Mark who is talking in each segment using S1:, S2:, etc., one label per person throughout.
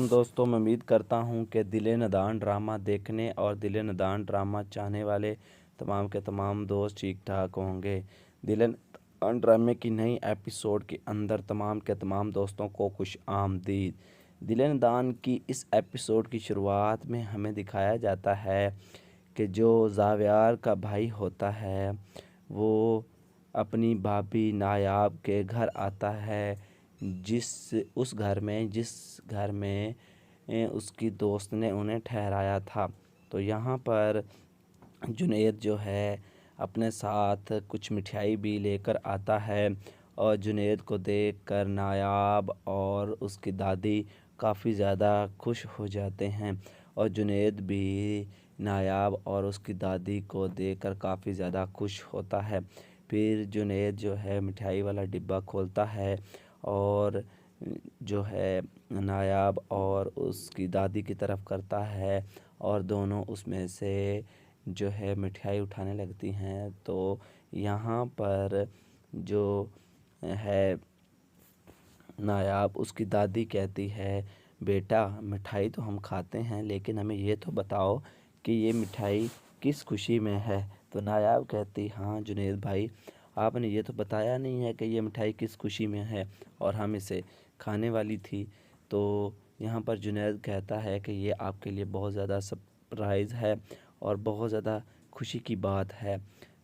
S1: دوستوں میں امید کرتا ہوں کہ دل ندان ڈرامہ دیکھنے اور دل ندان ڈرامہ چاہنے والے تمام کے تمام دوست ٹھیک ٹھاک ہوں گے۔ دل ندان ڈرامے کی نئی ایپیسوڈ کے اندر تمام کے تمام دوستوں کو خوش آمدید۔ دل ندان کی اس ایپیسوڈ کی شروعات میں ہمیں دکھایا جاتا ہے کہ جو زاویار کا بھائی ہوتا ہے وہ اپنی بھابھی نایاب کے گھر آتا ہے، جس گھر میں اس کی دوست نے انہیں ٹھہرایا تھا۔ تو یہاں پر جنید جو ہے اپنے ساتھ کچھ مٹھائی بھی لے کر آتا ہے اور جنید کو دیکھ کر نایاب اور اس کی دادی کافی زیادہ خوش ہو جاتے ہیں اور جنید بھی نایاب اور اس کی دادی کو دیکھ کر کافی زیادہ خوش ہوتا ہے۔ پھر جنید جو ہے مٹھائی والا ڈبہ کھولتا ہے اور جو ہے نایاب اور اس کی دادی کی طرف کرتا ہے اور دونوں اس میں سے جو ہے مٹھائی اٹھانے لگتی ہیں۔ تو یہاں پر جو ہے نایاب اس کی دادی کہتی ہے، بیٹا مٹھائی تو ہم کھاتے ہیں لیکن ہمیں یہ تو بتاؤ کہ یہ مٹھائی کس خوشی میں ہے۔ تو نایاب کہتی، ہاں جنید بھائی، آپ نے یہ تو بتایا نہیں ہے کہ یہ مٹھائی کس خوشی میں ہے اور ہم اسے کھانے والی تھی۔ تو یہاں پر جنید کہتا ہے کہ یہ آپ کے لیے بہت زیادہ سرپرائز ہے اور بہت زیادہ خوشی کی بات ہے۔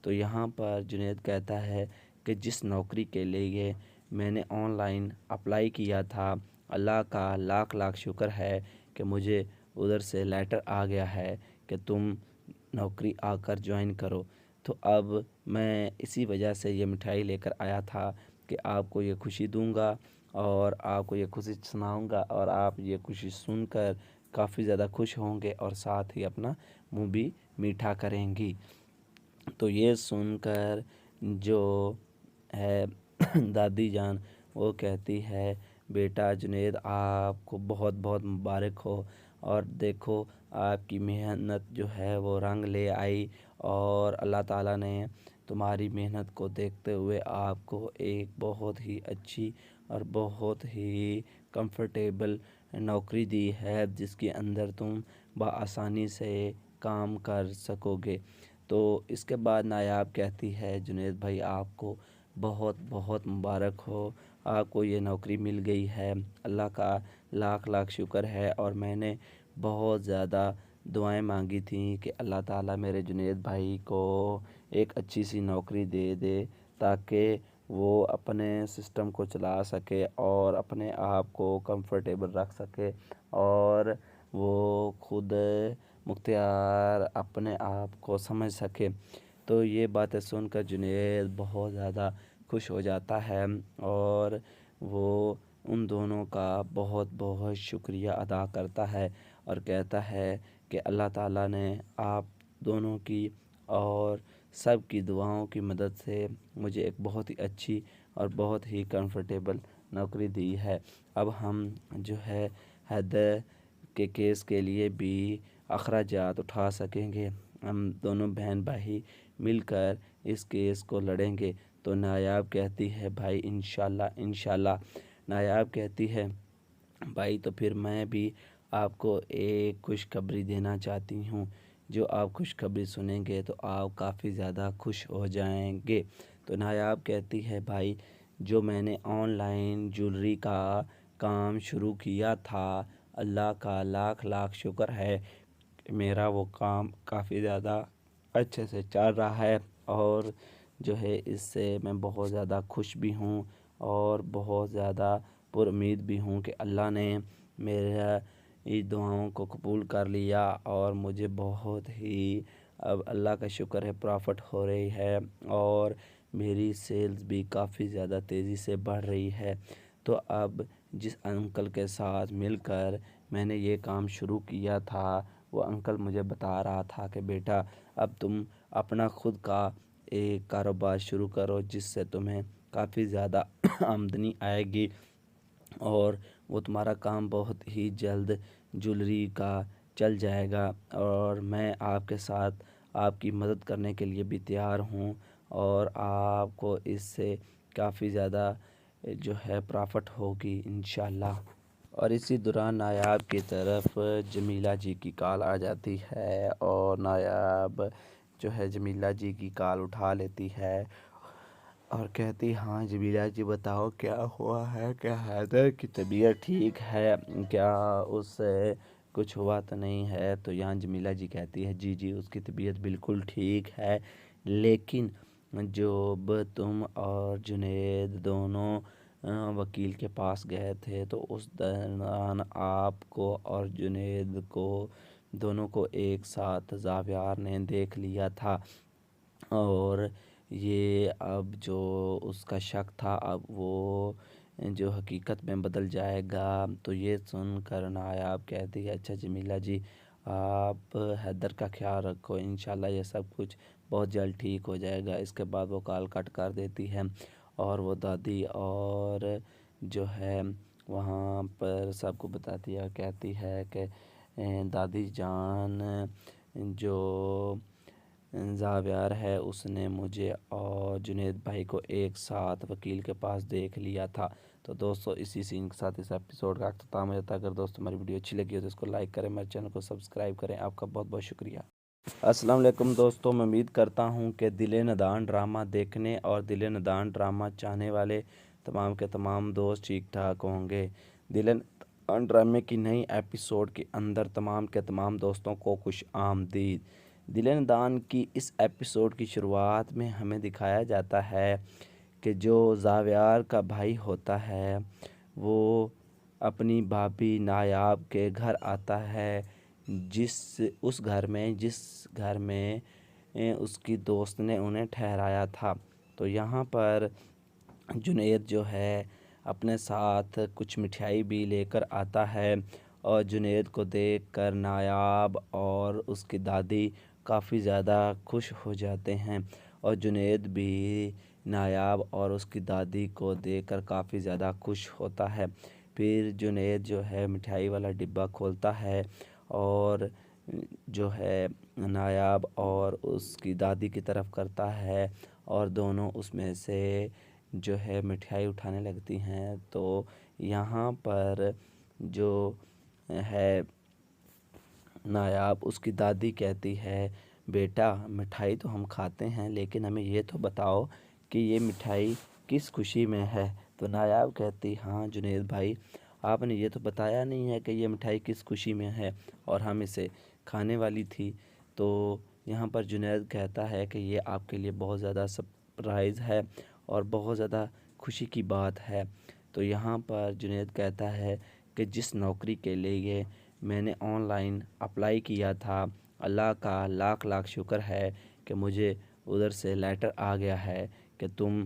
S1: تو یہاں پر جنید کہتا ہے کہ جس نوکری کے لیے میں نے آن لائن اپلائی کیا تھا، اللہ کا لاکھ لاکھ شکر ہے کہ مجھے ادھر سے لیٹر آ گیا ہے کہ تم نوکری آ کر جوائن کرو۔ تو اب میں اسی وجہ سے یہ مٹھائی لے کر آیا تھا کہ آپ کو یہ خوشی دوں گا اور آپ کو یہ خوشی سناؤں گا اور آپ یہ خوشی سن کر کافی زیادہ خوش ہوں گے اور ساتھ ہی اپنا منہ بھی میٹھا کریں گی۔ تو یہ سن کر جو ہے دادی جان وہ کہتی ہے، بیٹا جنید آپ کو بہت بہت مبارک ہو اور دیکھو آپ کی محنت جو ہے وہ رنگ لے آئی اور اللہ تعالیٰ نے تمہاری محنت کو دیکھتے ہوئے آپ کو ایک بہت ہی اچھی اور بہت ہی کمفرٹیبل نوکری دی ہے جس کے اندر تم بآسانی سے کام کر سکو گے۔ تو اس کے بعد نایاب کہتی ہے، جنید بھائی آپ کو بہت بہت مبارک ہو، آپ کو یہ نوکری مل گئی ہے، اللہ کا لاکھ لاکھ شکر ہے اور میں نے بہت زیادہ دعائیں مانگی تھیں کہ اللہ تعالیٰ میرے جنید بھائی کو ایک اچھی سی نوکری دے دے تاکہ وہ اپنے سسٹم کو چلا سکے اور اپنے آپ کو کمفرٹیبل رکھ سکے اور وہ خود مختار اپنے آپ کو سمجھ سکے۔ تو یہ باتیں سن کر جنید بہت زیادہ خوش ہو جاتا ہے اور وہ ان دونوں کا بہت بہت شکریہ ادا کرتا ہے اور کہتا ہے کہ اللہ تعالیٰ نے آپ دونوں کی اور سب کی دعاؤں کی مدد سے مجھے ایک بہت ہی اچھی اور بہت ہی کمفرٹیبل نوکری دی ہے۔ اب ہم جو ہے حیدر کے کیس کے لیے بھی اخراجات اٹھا سکیں گے، ہم دونوں بہن بھائی مل کر اس کیس کو لڑیں گے۔ تو نایاب کہتی ہے، بھائی انشاءاللہ انشاءاللہ۔ نایاب کہتی ہے، بھائی تو پھر میں بھی آپ کو ایک خوشخبری دینا چاہتی ہوں، جو آپ خوشخبری سنیں گے تو آپ کافی زیادہ خوش ہو جائیں گے۔ تو نایاب کہتی ہے، بھائی جو میں نے آن لائن جولری کا کام شروع کیا تھا، اللہ کا لاکھ لاکھ شکر ہے کہ میرا وہ کام کافی زیادہ اچھے سے چل رہا ہے اور جو ہے اس سے میں بہت زیادہ خوش بھی ہوں اور بہت زیادہ پر امید بھی ہوں کہ اللہ نے میری دعاؤں کو قبول کر لیا اور مجھے بہت ہی اب اللہ کا شکر ہے پرافٹ ہو رہی ہے اور میری سیلز بھی کافی زیادہ تیزی سے بڑھ رہی ہے۔ تو اب جس انکل کے ساتھ مل کر میں نے یہ کام شروع کیا تھا، وہ انکل مجھے بتا رہا تھا کہ بیٹا اب تم اپنا خود کا ایک کاروبار شروع کرو جس سے تمہیں کافی زیادہ آمدنی آئے گی اور وہ تمہارا کام بہت ہی جلد جولری کا چل جائے گا اور میں آپ کے ساتھ آپ کی مدد کرنے کے لیے بھی تیار ہوں اور آپ کو اس سے کافی زیادہ جو ہے پرافٹ ہوگی انشاءاللہ۔ اور اسی دوران نایاب کی طرف جمیلہ جی کی کال آ جاتی ہے اور نایاب جو ہے جمیلہ جی کی کال اٹھا لیتی ہے اور کہتی ہاں جمیلہ جی بتاؤ کیا ہوا ہے، کیا حیدر کی طبیعت ٹھیک ہے، کیا اس سے کچھ ہوا تو نہیں ہے؟ تو یہاں جمیلہ جی کہتی ہے جی اس کی طبیعت بالکل ٹھیک ہے، لیکن جب تم اور جنید دونوں وکیل کے پاس گئے تھے تو اس دوران آپ کو اور جنید کو دونوں کو ایک ساتھ زاویار نے دیکھ لیا تھا، اور یہ اب جو اس کا شک تھا اب وہ جو حقیقت میں بدل جائے گا۔ تو یہ سن کر نایاب کہتی ہے اچھا جمیلہ جی آپ حیدر کا خیال رکھو، انشاءاللہ یہ سب کچھ بہت جلد ٹھیک ہو جائے گا۔ اس کے بعد وہ کال کٹ کر دیتی ہے اور وہ دادی اور جو ہے وہاں پر سب کو بتاتی ہے، کہتی ہے کہ دادی جان جو زاویار ہے اس نے مجھے اور جنید بھائی کو ایک ساتھ وکیل کے پاس دیکھ لیا تھا۔ تو دوستو اسی سین کے ساتھ اس ایپیسوڈ کا اختتام ہو جاتا ہے۔ اگر دوستو ہماری ویڈیو اچھی لگی ہو تو اس کو لائک کریں، میرے چینل کو سبسکرائب کریں۔ آپ کا بہت بہت شکریہ۔ السلام علیکم دوستو، میں امید کرتا ہوں کہ دل ندان ڈرامہ دیکھنے اور دل ندان ڈرامہ چاہنے والے تمام کے تمام دوست ٹھیک ٹھاک ہوں گے۔ دل ندان ڈرامے کی نئی ایپیسوڈ کے اندر تمام کے تمام دوستوں کو خوش آمدید۔ دل ندان کی اس ایپیسوڈ کی شروعات میں ہمیں دکھایا جاتا ہے کہ جو زاویار کا بھائی ہوتا ہے وہ اپنی بھابھی نایاب کے گھر آتا ہے، اس گھر میں اس کی دوست نے انہیں ٹھہرایا تھا۔ تو یہاں پر جنید جو ہے اپنے ساتھ کچھ مٹھائی بھی لے کر آتا ہے اور جنید کو دیکھ کر نایاب اور اس کی دادی کافی زیادہ خوش ہو جاتے ہیں اور جنید بھی نایاب اور اس کی دادی کو دیکھ کر کافی زیادہ خوش ہوتا ہے۔ پھر جنید جو ہے مٹھائی والا ڈبہ کھولتا ہے اور جو ہے نایاب اور اس کی دادی کی طرف کرتا ہے اور دونوں اس میں سے جو ہے مٹھائی اٹھانے لگتی ہیں۔ تو یہاں پر جو ہے نایاب اس کی دادی کہتی ہے بیٹا مٹھائی تو ہم کھاتے ہیں لیکن ہمیں یہ تو بتاؤ کہ یہ مٹھائی کس خوشی میں ہے؟ تو نایاب کہتی ہاں جنید بھائی آپ نے یہ تو بتایا نہیں ہے کہ یہ مٹھائی کس خوشی میں ہے اور ہم اسے کھانے والی تھی۔ تو یہاں پر جنید کہتا ہے کہ یہ آپ کے لیے بہت زیادہ سرپرائز ہے اور بہت زیادہ خوشی کی بات ہے۔ تو یہاں پر جنید کہتا ہے کہ جس نوکری کے لیے میں نے آن لائن اپلائی کیا تھا اللہ کا لاکھ لاکھ شکر ہے کہ مجھے ادھر سے لیٹر آ گیا ہے کہ تم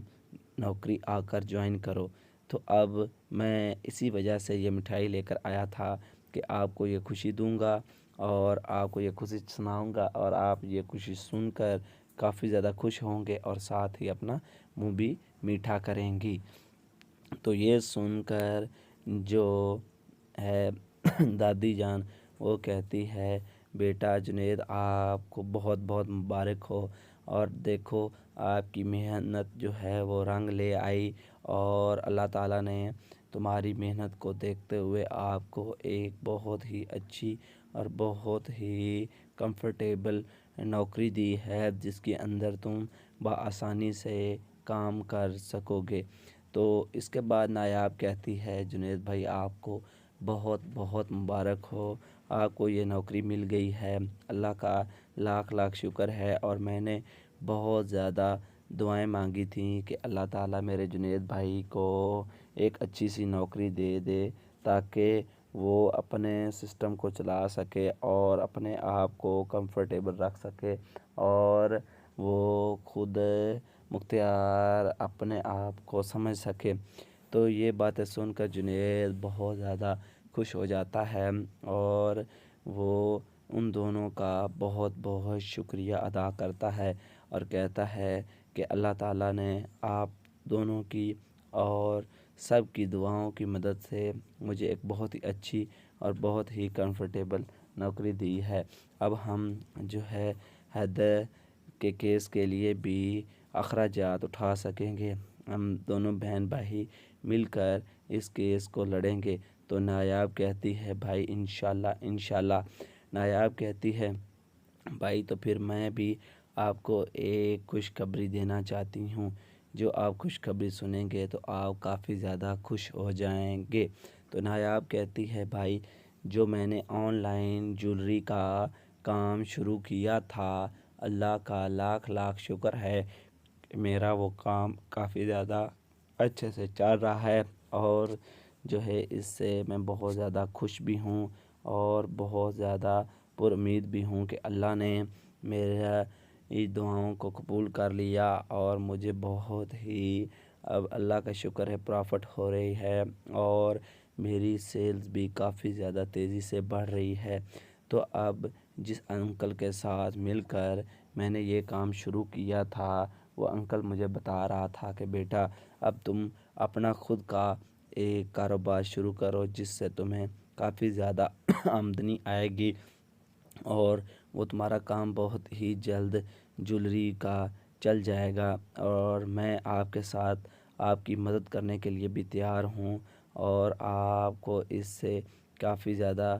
S1: نوکری آ کر جوائن کرو۔ تو اب میں اسی وجہ سے یہ مٹھائی لے کر آیا تھا کہ آپ کو یہ خوشی دوں گا اور آپ کو یہ خوشی سناؤں گا اور آپ یہ خوشی سن کر کافی زیادہ خوش ہوں گے اور ساتھ ہی اپنا منہ بھی میٹھا کریں گی۔ تو یہ سن کر جو ہے دادی جان وہ کہتی ہے بیٹا جنید آپ کو بہت بہت مبارک ہو اور دیکھو آپ کی محنت جو ہے وہ رنگ لے آئی اور اللہ تعالیٰ نے تمہاری محنت کو دیکھتے ہوئے آپ کو ایک بہت ہی اچھی اور بہت ہی کمفرٹیبل نوکری دی ہے جس کے اندر تم بآسانی سے کام کر سکو گے۔ تو اس کے بعد نایاب کہتی ہے جنید بھائی آپ کو بہت بہت مبارک ہو، آپ کو یہ نوکری مل گئی ہے، اللہ کا لاکھ لاکھ شکر ہے۔ اور میں نے بہت زیادہ دعائیں مانگی تھیں کہ اللہ تعالیٰ میرے جنید بھائی کو ایک اچھی سی نوکری دے دے تاکہ وہ اپنے سسٹم کو چلا سکے اور اپنے آپ کو کمفرٹیبل رکھ سکے اور وہ خود مختار اپنے آپ کو سمجھ سکے۔ تو یہ باتیں سن کر جنید بہت زیادہ خوش ہو جاتا ہے اور وہ ان دونوں کا بہت بہت شکریہ ادا کرتا ہے اور کہتا ہے کہ اللہ تعالیٰ نے آپ دونوں کی اور سب کی دعاؤں کی مدد سے مجھے ایک بہت ہی اچھی اور بہت ہی کمفرٹیبل نوکری دی ہے۔ اب ہم جو ہے حیدر کے کیس کے لیے بھی اخراجات اٹھا سکیں گے، ہم دونوں بہن بھائی مل کر اس کیس کو لڑیں گے۔ تو نایاب کہتی ہے بھائی انشاءاللہ انشاءاللہ۔ نایاب کہتی ہے بھائی تو پھر میں بھی آپ کو ایک خوشخبری دینا چاہتی ہوں، جو آپ خوشخبری سنیں گے تو آپ کافی زیادہ خوش ہو جائیں گے۔ تو نایاب کہتی ہے بھائی جو میں نے آن لائن جولری کا کام شروع کیا تھا، اللہ کا لاکھ لاکھ شکر ہے میرا وہ کام کافی زیادہ اچھے سے چل رہا ہے، اور جو ہے اس سے میں بہت زیادہ خوش بھی ہوں اور بہت زیادہ پر امید بھی ہوں کہ اللہ نے میرے دعاؤں کو قبول کر لیا، اور مجھے بہت ہی اب اللہ کا شکر ہے پرافٹ ہو رہی ہے، اور میری سیلز بھی کافی زیادہ تیزی سے بڑھ رہی ہے۔ تو اب جس انکل کے ساتھ مل کر میں نے یہ کام شروع کیا تھا، وہ انکل مجھے بتا رہا تھا کہ بیٹا اب تم اپنا خود کا ایک کاروبار شروع کرو، جس سے تمہیں کافی زیادہ آمدنی آئے گی، اور وہ تمہارا کام بہت ہی جلد جولری کا چل جائے گا، اور میں آپ کے ساتھ آپ کی مدد کرنے کے لیے بھی تیار ہوں، اور آپ کو اس سے کافی زیادہ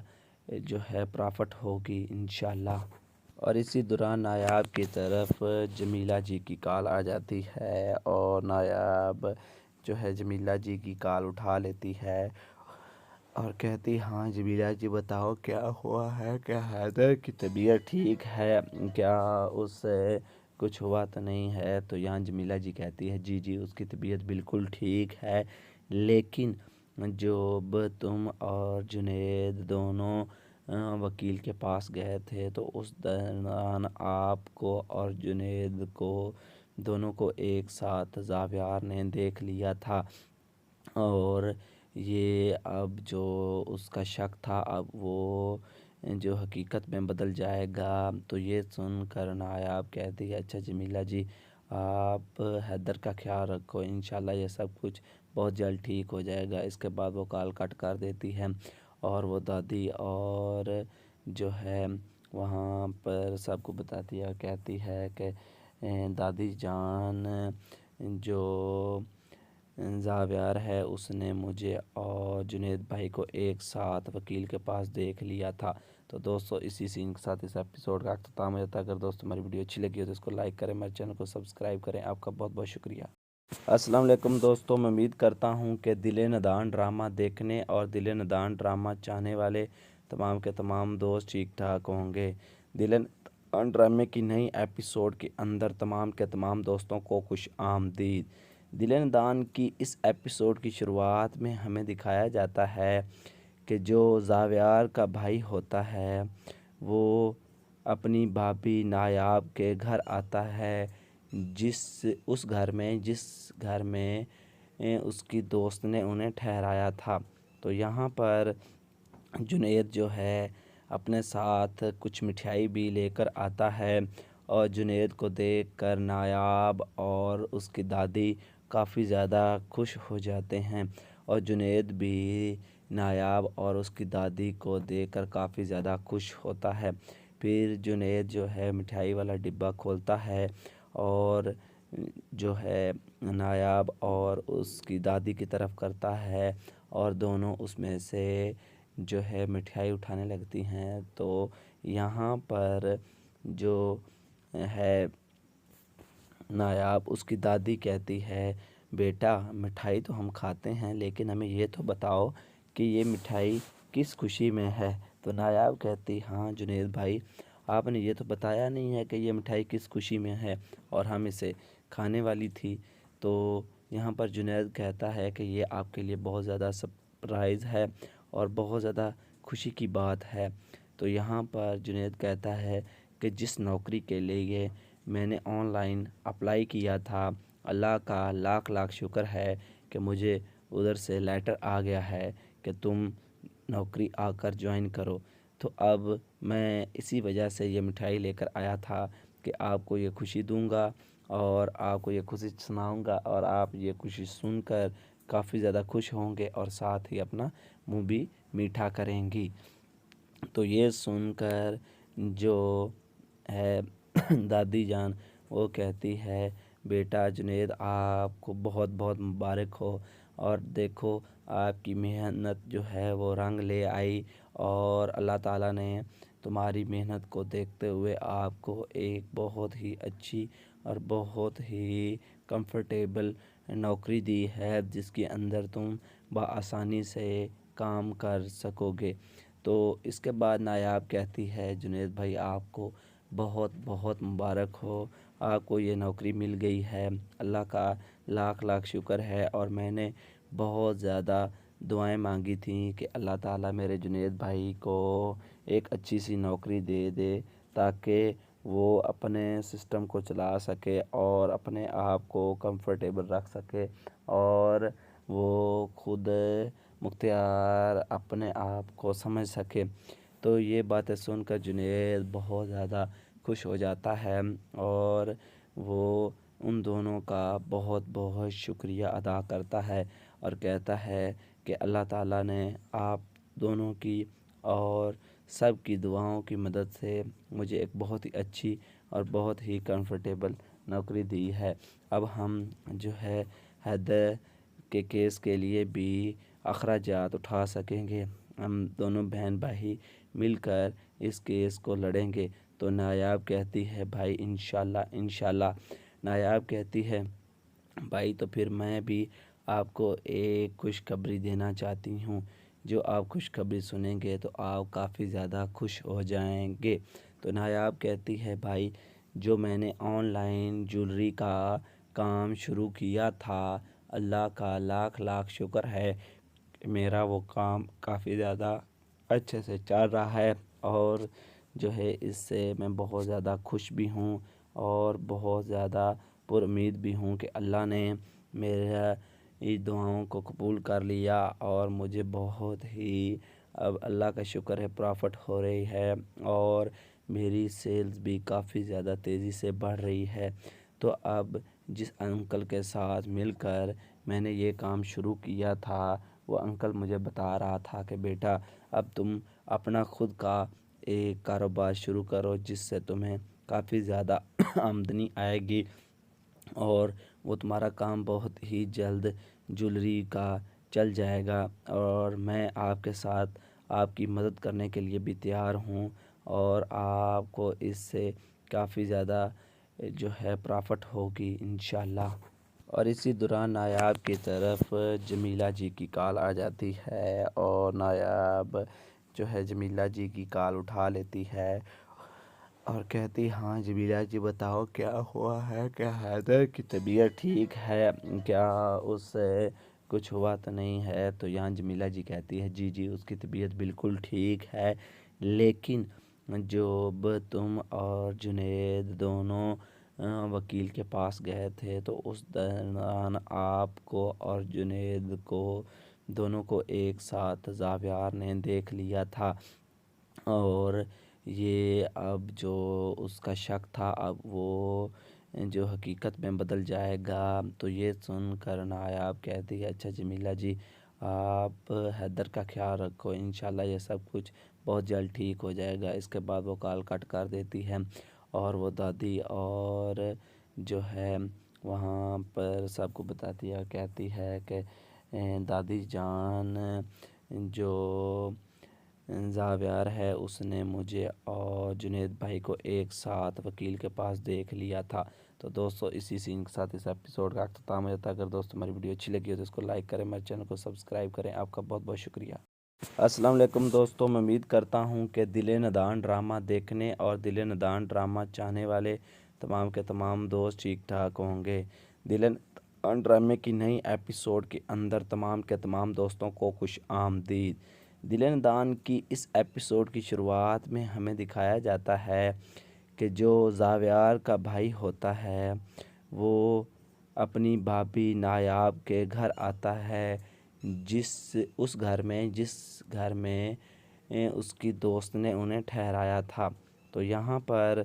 S1: جو ہے پرافٹ ہوگی انشاءاللہ۔ اور اسی دوران نایاب کی طرف جمیلہ جی کی کال آ جاتی ہے، اور نایاب جو ہے جمیلہ جی کی کال اٹھا لیتی ہے اور کہتی ہاں جمیلہ جی بتاؤ کیا ہوا ہے، کیا حیدر کی طبیعت ٹھیک ہے، کیا اس سے کچھ ہوا تو نہیں ہے؟ تو یہاں جمیلہ جی کہتی ہے جی جی اس کی طبیعت بالکل ٹھیک ہے، لیکن جب تم اور جنید دونوں وکیل کے پاس گئے تھے تو اس دوران آپ کو اور جنید کو دونوں کو ایک ساتھ زاویار نے دیکھ لیا تھا، اور یہ اب جو اس کا شک تھا اب وہ جو حقیقت میں بدل جائے گا۔ تو یہ سن کر نایاب کہتی ہے اچھا جمیلہ جی آپ حیدر کا خیال رکھو، انشاءاللہ یہ سب کچھ بہت جلد ٹھیک ہو جائے گا۔ اس کے بعد وہ کال کٹ کر دیتی ہے، اور وہ دادی اور جو ہے وہاں پر سب کو بتاتی ہے، کہتی ہے کہ دادی جان جو زاویار ہے اس نے مجھے اور جنید بھائی کو ایک ساتھ وکیل کے پاس دیکھ لیا تھا۔ تو دوستو اسی سین کے ساتھ اس ایپیسوڈ کا اختتام ہو جاتا ہے۔ اگر دوستو ہماری ویڈیو اچھی لگی ہو تو اس کو لائک کریں، میرے چینل کو سبسکرائب کریں۔ آپ کا بہت بہت شکریہ۔ السلام علیکم دوستو، میں امید کرتا ہوں کہ دل ندان ڈرامہ دیکھنے اور دل ندان ڈرامہ چاہنے والے تمام کے تمام دوست ٹھیک ٹھاک ہوں گے۔ دل ندان ڈرامے کی نئی ایپیسوڈ کے اندر تمام کے تمام دوستوں کو خوش آمدید۔ دل ندان کی اس ایپیسوڈ کی شروعات میں ہمیں دکھایا جاتا ہے کہ جو زاویار کا بھائی ہوتا ہے وہ اپنی بھابھی نایاب کے گھر آتا ہے، اس گھر میں اس کی دوست نے انہیں ٹھہرایا تھا۔ تو یہاں پر جنید جو ہے اپنے ساتھ کچھ مٹھائی بھی لے کر آتا ہے، اور جنید کو دیکھ کر نایاب اور اس کی دادی کافی زیادہ خوش ہو جاتے ہیں، اور جنید بھی نایاب اور اس کی دادی کو دیکھ کر کافی زیادہ خوش ہوتا ہے۔ پھر جنید جو ہے مٹھائی والا ڈبہ کھولتا ہے، اور جو ہے نایاب اور اس کی دادی کی طرف کرتا ہے، اور دونوں اس میں سے جو ہے مٹھائی اٹھانے لگتی ہیں۔ تو یہاں پر جو ہے نایاب اس کی دادی کہتی ہے بیٹا مٹھائی تو ہم کھاتے ہیں، لیکن ہمیں یہ تو بتاؤ کہ یہ مٹھائی کس خوشی میں ہے؟ تو نایاب کہتی ہاں جنید بھائی آپ نے یہ تو بتایا نہیں ہے کہ یہ مٹھائی کس خوشی میں ہے اور ہم اسے کھانے والی تھی۔ تو یہاں پر جنید کہتا ہے کہ یہ آپ کے لیے بہت زیادہ سرپرائز ہے اور بہت زیادہ خوشی کی بات ہے۔ تو یہاں پر جنید کہتا ہے کہ جس نوکری کے لیے میں نے آن لائن اپلائی کیا تھا، اللہ کا لاکھ لاکھ شکر ہے کہ مجھے ادھر سے لیٹر آ گیا ہے کہ تم نوکری آ کر جوائن کرو۔ تو اب میں اسی وجہ سے یہ مٹھائی لے کر آیا تھا کہ آپ کو یہ خوشی دوں گا اور آپ کو یہ خوشی سناؤں گا، اور آپ یہ خوشی سن کر کافی زیادہ خوش ہوں گے اور ساتھ ہی اپنا منہ بھی میٹھا کریں گی۔ تو یہ سن کر جو ہے دادی جان وہ کہتی ہے بیٹا جنید آپ کو بہت بہت مبارک ہو، اور دیکھو آپ کی محنت جو ہے وہ رنگ لے آئی، اور اللہ تعالیٰ نے تمہاری محنت کو دیکھتے ہوئے آپ کو ایک بہت ہی اچھی اور بہت ہی کمفرٹیبل نوکری دی ہے، جس کے اندر تم بآسانی سے کام کر سکو گے۔ تو اس کے بعد نایاب کہتی ہے جنید بھائی آپ کو بہت بہت مبارک ہو، آپ کو یہ نوکری مل گئی ہے، اللہ کا لاکھ لاکھ شکر ہے۔ اور میں نے بہت زیادہ دعائیں مانگی تھیں کہ اللہ تعالیٰ میرے جنید بھائی کو ایک اچھی سی نوکری دے دے، تاکہ وہ اپنے سسٹم کو چلا سکے اور اپنے آپ کو کمفرٹیبل رکھ سکے، اور وہ خود مختار اپنے آپ کو سمجھ سکے۔ تو یہ باتیں سن کر جنید بہت زیادہ خوش ہو جاتا ہے، اور وہ ان دونوں کا بہت بہت شکریہ ادا کرتا ہے، اور کہتا ہے کہ اللہ تعالیٰ نے آپ دونوں کی اور سب کی دعاؤں کی مدد سے مجھے ایک بہت ہی اچھی اور بہت ہی کمفرٹیبل نوکری دی ہے۔ اب ہم جو ہے حیدر کے کیس کے لیے بھی اخراجات اٹھا سکیں گے، ہم دونوں بہن بھائی مل کر اس کیس کو لڑیں گے۔ تو نایاب کہتی ہے بھائی انشاءاللہ انشاءاللہ۔ نایاب کہتی ہے بھائی تو پھر میں بھی آپ کو ایک خوشخبری دینا چاہتی ہوں، جو آپ خوشخبری سنیں گے تو آپ کافی زیادہ خوش ہو جائیں گے۔ تو نایاب کہتی ہے بھائی جو میں نے آن لائن جولری کا کام شروع کیا تھا، اللہ کا لاکھ لاکھ شکر ہے کہ میرا وہ کام کافی زیادہ اچھے سے چل رہا ہے، اور جو ہے اس سے میں بہت زیادہ خوش بھی ہوں، اور بہت زیادہ پر امید بھی ہوں کہ اللہ نے میرے دعاؤں کو قبول کر لیا، اور مجھے بہت ہی اب اللہ کا شکر ہے پرافٹ ہو رہی ہے، اور میری سیلز بھی کافی زیادہ تیزی سے بڑھ رہی ہے۔ تو اب جس انکل کے ساتھ مل کر میں نے یہ کام شروع کیا تھا، وہ انکل مجھے بتا رہا تھا کہ بیٹا اب تم اپنا خود کا ایک کاروبار شروع کرو، جس سے تمہیں کافی زیادہ آمدنی آئے گی، اور وہ تمہارا کام بہت ہی جلد جولری کا چل جائے گا، اور میں آپ کے ساتھ آپ کی مدد کرنے کے لیے بھی تیار ہوں، اور آپ کو اس سے کافی زیادہ جو ہے پرافٹ ہوگی انشاءاللہ۔ اور اسی دوران نایاب کی طرف جمیلہ جی کی کال آ جاتی ہے، اور نایاب جو ہے جمیلہ جی کی کال اٹھا لیتی ہے اور کہتی ہاں جمیلہ جی بتاؤ کیا ہوا ہے، کیا حیدر کی طبیعت ٹھیک ہے، کیا اس سے کچھ ہوا تو نہیں ہے؟ تو یہاں جمیلہ جی کہتی ہے جی جی اس کی طبیعت بالکل ٹھیک ہے، لیکن جب تم اور جنید دونوں وکیل کے پاس گئے تھے تو اس دوران آپ کو اور جنید کو دونوں کو ایک ساتھ زاویار نے دیکھ لیا تھا، اور یہ اب جو اس کا شک تھا اب وہ جو حقیقت میں بدل جائے گا۔ تو یہ سن کر نایاب کہتی ہے اچھا جمیلہ جی آپ حیدر کا خیال رکھو، انشاءاللہ یہ سب کچھ بہت جلد ٹھیک ہو جائے گا۔ اس کے بعد وہ کال کٹ کر دیتی ہے، اور وہ دادی اور جو ہے وہاں پر سب کو بتاتی ہے، کہتی ہے کہ دادی جان جو زاویار ہے اس نے مجھے اور جنید بھائی کو ایک ساتھ وکیل کے پاس دیکھ لیا تھا۔ تو دوستو اسی سین کے ساتھ اس ایپیسوڈ کا اختتام ہو جاتا ہے۔ اگر دوستو ہماری ویڈیو اچھی لگی ہو تو اس کو لائک کریں، میرے چینل کو سبسکرائب کریں۔ آپ کا بہت بہت شکریہ۔ السلام علیکم دوستو، میں امید کرتا ہوں کہ دل ندان ڈرامہ دیکھنے اور دل ندان ڈرامہ چاہنے والے تمام کے تمام دوست ٹھیک ٹھاک ہوں گے۔ دل ندان ڈرامے کی نئی ایپیسوڈ کے اندر تمام کے تمام دوستوں کو خوش آمدید۔ دل ندان کی اس ایپیسوڈ کی شروعات میں ہمیں دکھایا جاتا ہے کہ جو زاویار کا بھائی ہوتا ہے وہ اپنی بھابھی نایاب کے گھر آتا ہے، اس گھر میں اس کی دوست نے انہیں ٹھہرایا تھا۔ تو یہاں پر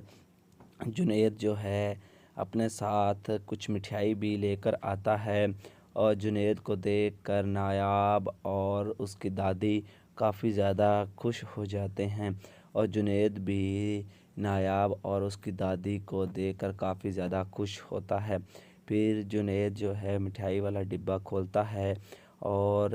S1: جنید جو ہے اپنے ساتھ کچھ مٹھائی بھی لے کر آتا ہے، اور جنید کو دیکھ کر نایاب اور اس کی دادی کافی زیادہ خوش ہو جاتے ہیں، اور جنید بھی نایاب اور اس کی دادی کو دیکھ کر کافی زیادہ خوش ہوتا ہے۔ پھر جنید جو ہے مٹھائی والا ڈبہ کھولتا ہے اور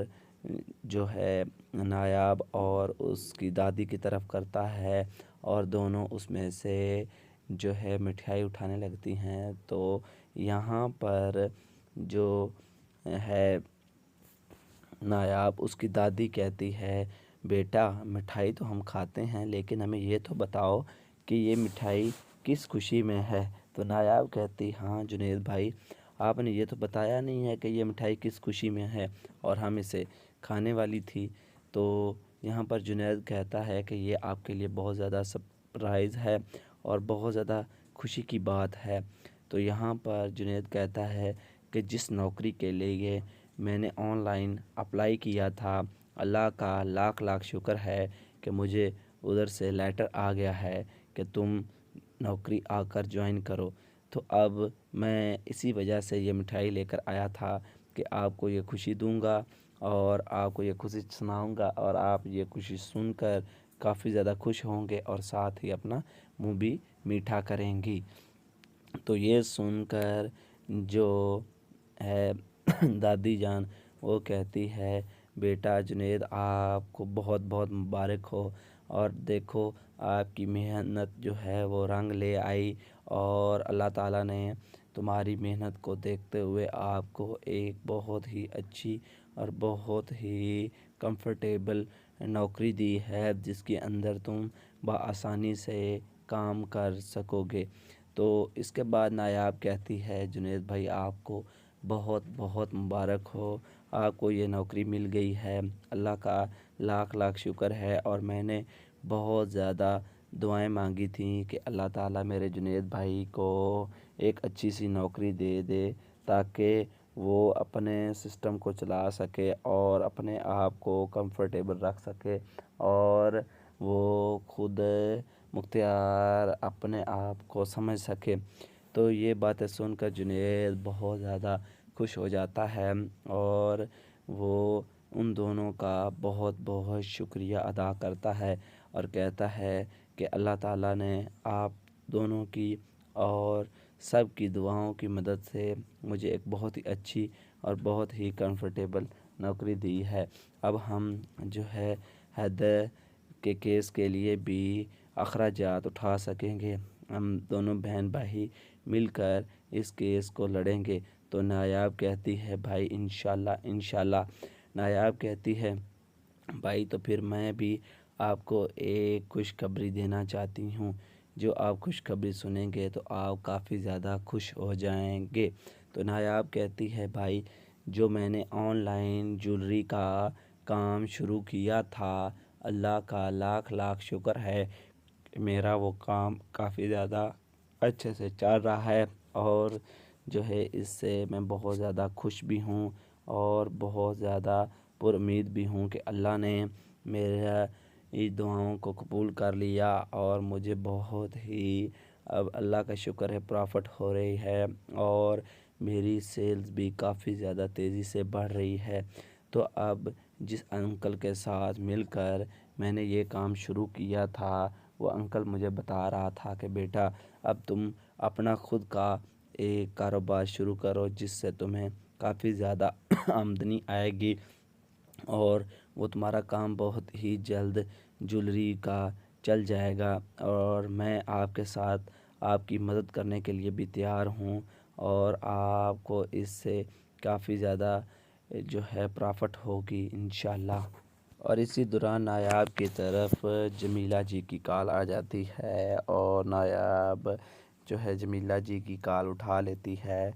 S1: جو ہے نایاب اور اس کی دادی کی طرف کرتا ہے اور دونوں اس میں سے جو ہے مٹھائی اٹھانے لگتی ہیں۔ تو یہاں پر جو ہے نایاب اس کی دادی کہتی ہے بیٹا مٹھائی تو ہم کھاتے ہیں لیکن ہمیں یہ تو بتاؤ کہ یہ مٹھائی کس خوشی میں ہے۔ تو نایاب کہتی ہاں جنید بھائی آپ نے یہ تو بتایا نہیں ہے کہ یہ مٹھائی کس خوشی میں ہے اور ہم اسے کھانے والی تھی۔ تو یہاں پر جنید کہتا ہے کہ یہ آپ کے لیے بہت زیادہ سرپرائز ہے اور بہت زیادہ خوشی کی بات ہے۔ تو یہاں پر جنید کہتا ہے کہ جس نوکری کے لیے میں نے آن لائن اپلائی کیا تھا، اللہ کا لاکھ لاکھ شکر ہے کہ مجھے ادھر سے لیٹر آ گیا ہے کہ تم نوکری آ کر جوائن کرو۔ تو اب میں اسی وجہ سے یہ مٹھائی لے کر آیا تھا کہ آپ کو یہ خوشی دوں گا اور آپ کو یہ خوشی سناؤں گا اور آپ یہ خوشی سن کر کافی زیادہ خوش ہوں گے اور ساتھ ہی اپنا منہ بھی میٹھا کریں گی۔ تو یہ سن کر جو ہے دادی جان وہ کہتی ہے بیٹا جنید آپ کو بہت بہت مبارک ہو اور دیکھو آپ کی محنت جو ہے وہ رنگ لے آئی اور اللہ تعالیٰ نے تمہاری محنت کو دیکھتے ہوئے آپ کو ایک بہت ہی اچھی اور بہت ہی کمفرٹیبل نوکری دی ہے جس کے اندر تم بآسانی سے کام کر سکو گے۔ تو اس کے بعد نایاب کہتی ہے جنید بھائی آپ کو بہت بہت مبارک ہو، آپ کو یہ نوکری مل گئی ہے، اللہ کا لاکھ لاکھ شکر ہے۔ اور میں نے بہت زیادہ دعائیں مانگی تھیں کہ اللہ تعالیٰ میرے جنید بھائی کو ایک اچھی سی نوکری دے دے تاکہ وہ اپنے سسٹم کو چلا سکے اور اپنے آپ کو کمفرٹیبل رکھ سکے اور وہ خود مختار اپنے آپ کو سمجھ سکے۔ تو یہ باتیں سن کر جنید بہت زیادہ خوش ہو جاتا ہے اور وہ ان دونوں کا بہت بہت شکریہ ادا کرتا ہے اور کہتا ہے کہ اللہ تعالیٰ نے آپ دونوں کی اور سب کی دعاؤں کی مدد سے مجھے ایک بہت ہی اچھی اور بہت ہی کمفرٹیبل نوکری دی ہے۔ اب ہم جو ہے حیدر کے کیس کے لیے بھی اخراجات اٹھا سکیں گے، ہم دونوں بہن بھائی مل کر اس کیس کو لڑیں گے۔ تو نایاب کہتی ہے بھائی انشاءاللہ انشاءاللہ۔ نایاب کہتی ہے بھائی تو پھر میں بھی آپ کو ایک خوشخبری دینا چاہتی ہوں، جو آپ خوشخبری سنیں گے تو آپ کافی زیادہ خوش ہو جائیں گے۔ تو نایاب کہتی ہے بھائی جو میں نے آن لائن جولری کا کام شروع کیا تھا، اللہ کا لاکھ لاکھ شکر ہے کہ میرا وہ کام کافی زیادہ اچھے سے چل رہا ہے اور جو ہے اس سے میں بہت زیادہ خوش بھی ہوں اور بہت زیادہ پر امید بھی ہوں کہ اللہ نے میرا دعاؤں کو قبول کر لیا اور مجھے بہت ہی اب اللہ کا شکر ہے پرافٹ ہو رہی ہے اور میری سیلز بھی کافی زیادہ تیزی سے بڑھ رہی ہے۔ تو اب جس انکل کے ساتھ مل کر میں نے یہ کام شروع کیا تھا وہ انکل مجھے بتا رہا تھا کہ بیٹا اب تم اپنا خود کا ایک کاروبار شروع کرو جس سے تمہیں کافی زیادہ آمدنی آئے گی اور وہ تمہارا کام بہت ہی جلد جولری کا چل جائے گا اور میں آپ کے ساتھ آپ کی مدد کرنے کے لیے بھی تیار ہوں اور آپ کو اس سے کافی زیادہ جو ہے پرافٹ ہوگی انشاءاللہ۔ اور اسی دوران نایاب کی طرف جمیلہ جی کی کال آ جاتی ہے اور نایاب جو ہے جمیلہ جی کی کال اٹھا لیتی ہے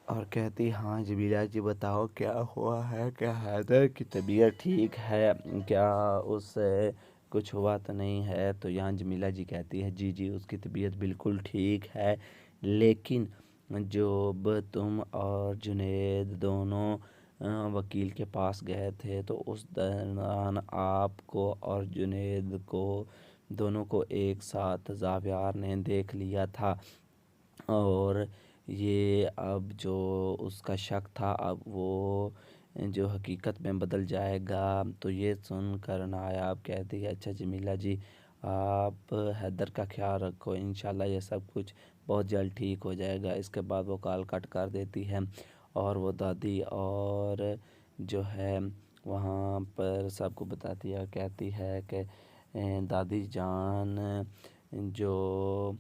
S1: اور کہتی ہاں جمیلہ جی بتاؤ کیا ہوا ہے، کیا حیدر کی طبیعت ٹھیک ہے، کیا اس سے کچھ ہوا تو نہیں ہے؟ تو یہاں جمیلہ جی کہتی ہے جی جی اس کی طبیعت بالکل ٹھیک ہے، لیکن جب تم اور جنید دونوں وکیل کے پاس گئے تھے تو اس دوران آپ کو اور جنید کو دونوں کو ایک ساتھ زاویار نے دیکھ لیا تھا اور یہ اب جو اس کا شک تھا اب وہ جو حقیقت میں بدل جائے گا۔ تو یہ سن کر نایاب کہتی ہے اچھا جمیلہ جی آپ حیدر کا خیال رکھو، انشاءاللہ یہ سب کچھ بہت جلد ٹھیک ہو جائے گا۔ اس کے بعد وہ کال کٹ کر دیتی ہے اور وہ دادی اور جو ہے وہاں پر سب کو بتاتی ہے، کہتی ہے کہ دادی جان جو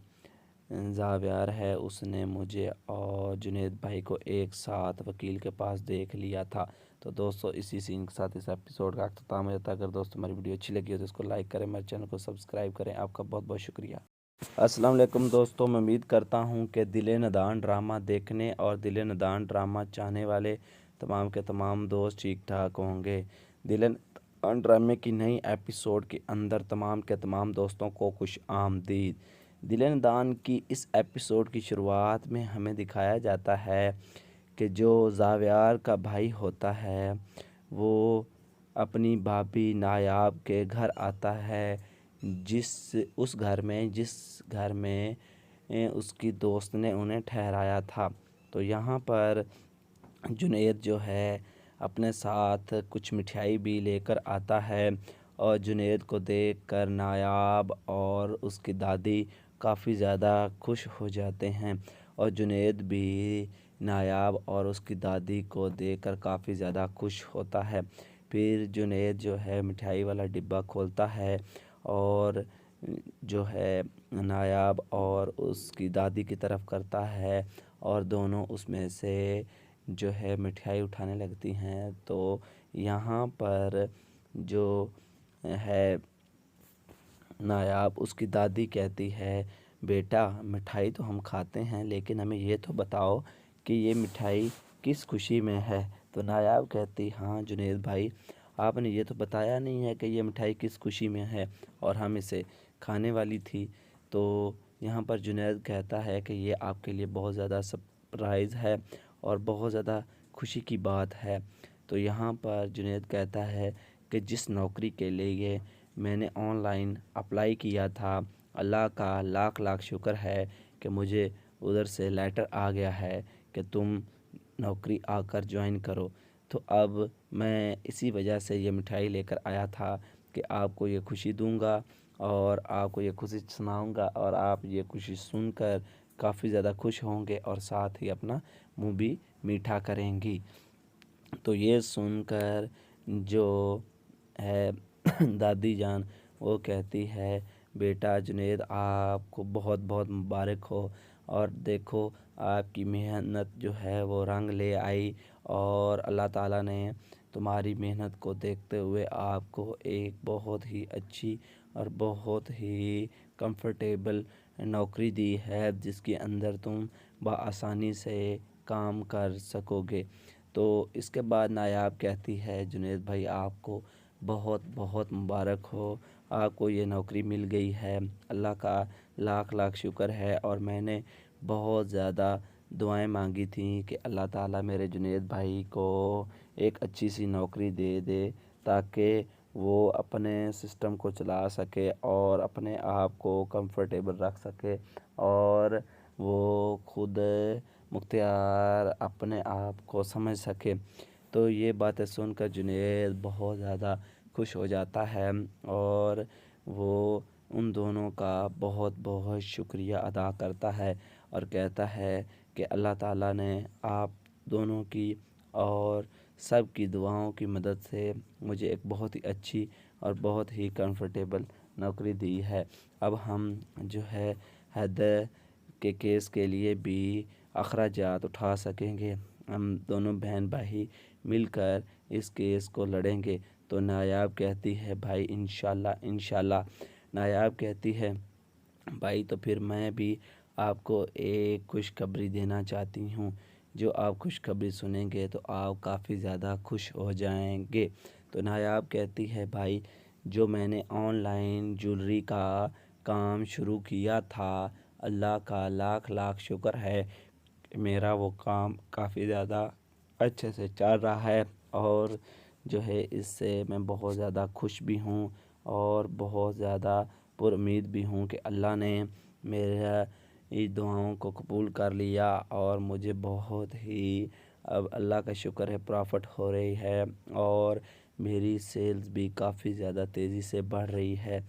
S1: زاویار ہے اس نے مجھے اور جنید بھائی کو ایک ساتھ وکیل کے پاس دیکھ لیا تھا۔ تو دوستو اسی سین کے ساتھ اس ایپیسوڈ کا اختتام ہو جاتا ہے۔ اگر دوستو ہماری ویڈیو اچھی لگی ہو تو اس کو لائک کریں، ہمارے چینل کو سبسکرائب کریں۔ آپ کا بہت بہت شکریہ۔ السلام علیکم دوستو، میں امید کرتا ہوں کہ دل نادان ڈرامہ دیکھنے اور دل نادان ڈرامہ چاہنے والے تمام کے تمام دوست ٹھیک ٹھاک ہوں گے۔ دل نادان ڈرامے کی نئی ایپیسوڈ کے اندر تمام کے تمام دوستوں کو خوش آمدید۔ دل نادان کی اس ایپیسوڈ کی شروعات میں ہمیں دکھایا جاتا ہے کہ جو زاویار کا بھائی ہوتا ہے وہ اپنی بھابھی نایاب کے گھر آتا ہے، اس گھر میں اس کی دوست نے انہیں ٹھہرایا تھا۔ تو یہاں پر جنید جو ہے اپنے ساتھ کچھ مٹھائی بھی لے کر آتا ہے اور جنید کو دیکھ کر نایاب اور اس کی دادی کافی زیادہ خوش ہو جاتے ہیں اور جنید بھی نایاب اور اس کی دادی کو دیکھ کر کافی زیادہ خوش ہوتا ہے۔ پھر جنید جو ہے مٹھائی والا ڈبہ کھولتا ہے اور جو ہے نایاب اور اس کی دادی کی طرف کرتا ہے اور دونوں اس میں سے جو ہے مٹھائی اٹھانے لگتی ہیں۔ تو یہاں پر جو ہے نایاب اس کی دادی کہتی ہے، بیٹا مٹھائی تو ہم کھاتے ہیں لیکن ہمیں یہ تو بتاؤ کہ یہ مٹھائی کس خوشی میں ہے؟ تو نایاب کہتی، ہاں جنید بھائی آپ نے یہ تو بتایا نہیں ہے کہ یہ مٹھائی کس خوشی میں ہے اور ہم اسے کھانے والی تھی۔ تو یہاں پر جنید کہتا ہے کہ یہ آپ کے لیے بہت زیادہ سرپرائز ہے اور بہت زیادہ خوشی کی بات ہے۔ تو یہاں پر جنید کہتا ہے کہ جس نوکری کے لیے میں نے آن لائن اپلائی کیا تھا، اللہ کا لاکھ لاکھ شکر ہے کہ مجھے ادھر سے لیٹر آ گیا ہے کہ تم نوکری آ کر جوائن کرو۔ تو اب میں اسی وجہ سے یہ مٹھائی لے کر آیا تھا کہ آپ کو یہ خوشی دوں گا اور آپ کو یہ خوشی سناؤں گا اور آپ یہ خوشی سن کر کافی زیادہ خوش ہوں گے اور ساتھ ہی اپنا منہ بھی میٹھا کریں گی۔ تو یہ سن کر جو ہے دادی جان وہ کہتی ہے، بیٹا جنید آپ کو بہت بہت مبارک ہو اور دیکھو آپ کی محنت جو ہے وہ رنگ لے آئی اور اللہ تعالیٰ نے تمہاری محنت کو دیکھتے ہوئے آپ کو ایک بہت ہی اچھی اور بہت ہی کمفرٹیبل نوکری دی ہے جس کے اندر تم بآسانی سے کام کر سکو گے۔ تو اس کے بعد نایاب کہتی ہے، جنید بھائی آپ کو بہت بہت مبارک ہو، آپ کو یہ نوکری مل گئی ہے، اللہ کا لاکھ لاکھ شکر ہے۔ اور میں نے بہت زیادہ دعائیں مانگی تھیں کہ اللہ تعالیٰ میرے جنید بھائی کو ایک اچھی سی نوکری دے دے تاکہ وہ اپنے سسٹم کو چلا سکے اور اپنے آپ کو کمفرٹیبل رکھ سکے اور وہ خود مختار اپنے آپ کو سمجھ سکے۔ تو یہ باتیں سن کر جنید بہت زیادہ خوش ہو جاتا ہے اور وہ ان دونوں کا بہت بہت شکریہ ادا کرتا ہے اور کہتا ہے کہ اللہ تعالیٰ نے آپ دونوں کی اور سب کی دعاؤں کی مدد سے مجھے ایک بہت ہی اچھی اور بہت ہی کمفرٹیبل نوکری دی ہے۔ اب ہم جو ہے حیدر کے کیس کے لیے بھی اخراجات اٹھا سکیں گے، ہم دونوں بہن بھائی مل کر اس کیس کو لڑیں گے۔ تو نایاب کہتی ہے، بھائی انشاءاللہ انشاءاللہ۔ نایاب کہتی ہے، بھائی تو پھر میں بھی آپ کو ایک خوشخبری دینا چاہتی ہوں، جو آپ خوشخبری سنیں گے تو آپ کافی زیادہ خوش ہو جائیں گے۔ تو نایاب کہتی ہے، بھائی جو میں نے آن لائن جولری کا کام شروع کیا تھا، اللہ کا لاکھ لاکھ شکر ہے کہ میرا وہ کام کافی زیادہ اچھے سے چل رہا ہے اور جو ہے اس سے میں بہت زیادہ خوش بھی ہوں اور بہت زیادہ پر امید بھی ہوں کہ اللہ نے میرے دعاؤں کو قبول کر لیا اور مجھے بہت ہی اب اللہ کا شکر ہے پرافٹ ہو رہی ہے اور میری سیلز بھی کافی زیادہ تیزی سے بڑھ رہی ہے۔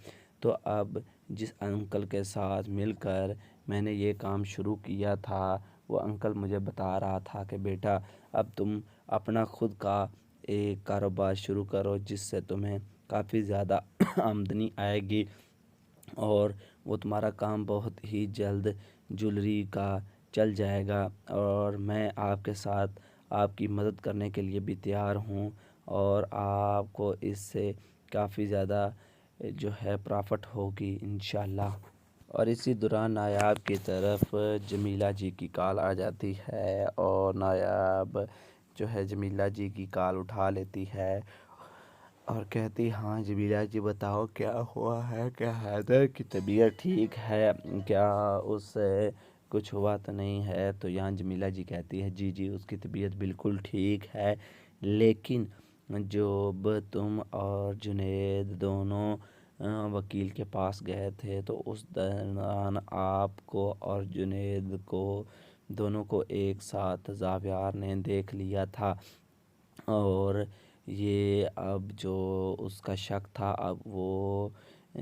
S1: تو اب جس انکل کے ساتھ مل کر میں نے یہ کام شروع کیا تھا، وہ انکل مجھے بتا رہا تھا کہ بیٹا اب تم اپنا خود کا ایک کاروبار شروع کرو جس سے تمہیں کافی زیادہ آمدنی آئے گی اور وہ تمہارا کام بہت ہی جلد جولری کا چل جائے گا، اور میں آپ کے ساتھ آپ کی مدد کرنے کے لیے بھی تیار ہوں، اور آپ کو اس سے کافی زیادہ جو ہے پرافٹ ہوگی انشاءاللہ۔ اور اسی دوران نایاب کی طرف جمیلہ جی کی کال آ جاتی ہے، اور نایاب جو ہے جمیلہ جی کی کال اٹھا لیتی ہے اور کہتی ہاں جمیلہ جی بتاؤ کیا ہوا ہے، کیا حیدر کی طبیعت ٹھیک ہے، کیا اس سے کچھ ہوا تو نہیں ہے؟ تو یہاں جمیلہ جی کہتی ہے جی اس کی طبیعت بالکل ٹھیک ہے، لیکن جب تم اور جنید دونوں وکیل کے پاس گئے تھے تو اس دوران آپ کو اور جنید کو دونوں کو ایک ساتھ زاویار نے دیکھ لیا تھا، اور یہ اب جو اس کا شک تھا اب وہ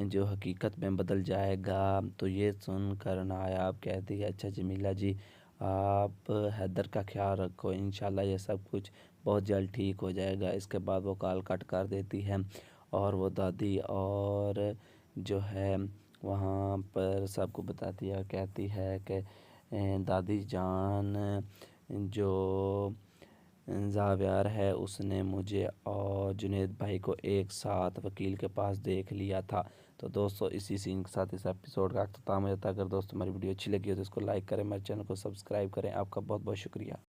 S1: جو حقیقت میں بدل جائے گا۔ تو یہ سن کر نایاب کہتی ہے اچھا جمیلہ جی آپ حیدر کا خیال رکھو، انشاءاللہ یہ سب کچھ بہت جلد ٹھیک ہو جائے گا۔ اس کے بعد وہ کال کٹ کر دیتی ہے اور وہ دادی اور جو ہے وہاں پر سب کو بتاتی ہے، کہتی ہے کہ دادی جان جو زاویار ہے اس نے مجھے اور جنید بھائی کو ایک ساتھ وکیل کے پاس دیکھ لیا تھا۔ تو دوستو اسی سین کے ساتھ اس ایپیسوڈ کا اختتام ہو جاتا ہے۔ اگر دوستو ہماری ویڈیو اچھی لگی ہو تو اس کو لائک کریں، ہمارے چینل کو سبسکرائب کریں۔ آپ کا بہت بہت شکریہ۔